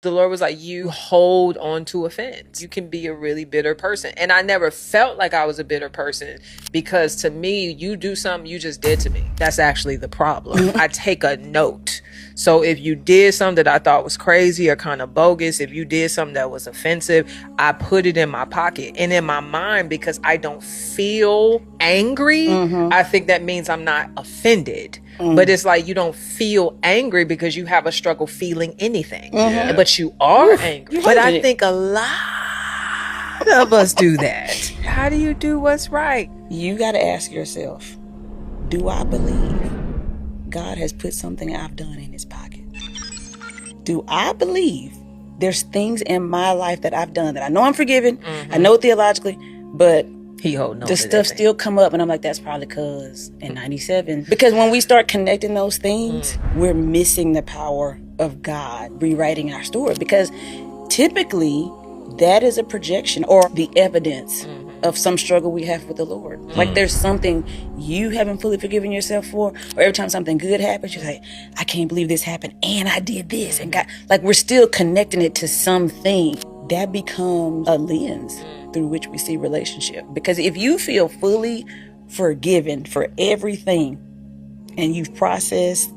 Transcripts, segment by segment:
The Lord was like, you hold on to offense. You can be a really bitter person. And I never felt like I was a bitter person, because to me, you do something, you just did to me. That's actually the problem. I take a note. So if you did something that I thought was crazy or kind of bogus, if you did something that was offensive, I put it in my pocket. And in my mind, because I don't feel angry, I think that means I'm not offended. But it's like, you don't feel angry because you have a struggle feeling anything. But you are angry. But I think a lot of us do that. How do you do what's right? You got to ask yourself, do I believe God has put something I've done in his pocket? Do I believe there's things in my life that I've done that I know I'm forgiven, I know theologically, but He holding on the to stuff that thing. still come up, and I'm like, that's probably because in 97. Because when we start connecting those things, we're missing the power of God rewriting our story. Because typically, that is a projection or the evidence of some struggle we have with the Lord. Like there's something you haven't fully forgiven yourself for, or every time something good happens, you're like, I can't believe this happened, and I did this, and God, like we're still connecting it to something. That becomes a lens through which we see relationship. Because if you feel fully forgiven for everything, and you've processed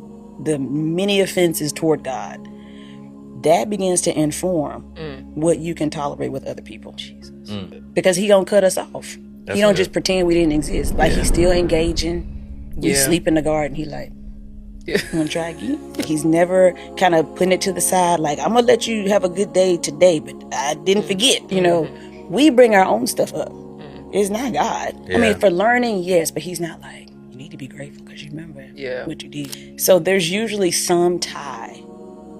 the many offenses toward God, that begins to inform what you can tolerate with other people. Jesus. Because he don't cut us off. He don't just pretend we didn't exist. Like he's still engaging. We sleep in the garden. He like, you want to try again? He's never kind of putting it to the side. Like, I'm going to let you have a good day today, but I didn't forget. You know, we bring our own stuff up. It's not God. I mean, for learning, yes, but he's not like, you need to be grateful because you remember what you did. So there's usually some tie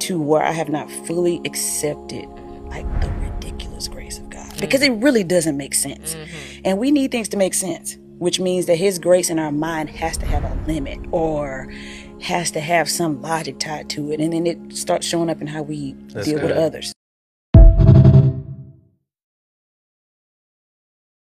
to where I have not fully accepted like the ridiculous grace of God, because it really doesn't make sense. And we need things to make sense, which means that his grace in our mind has to have a limit or has to have some logic tied to it. And then it starts showing up in how we deal with others.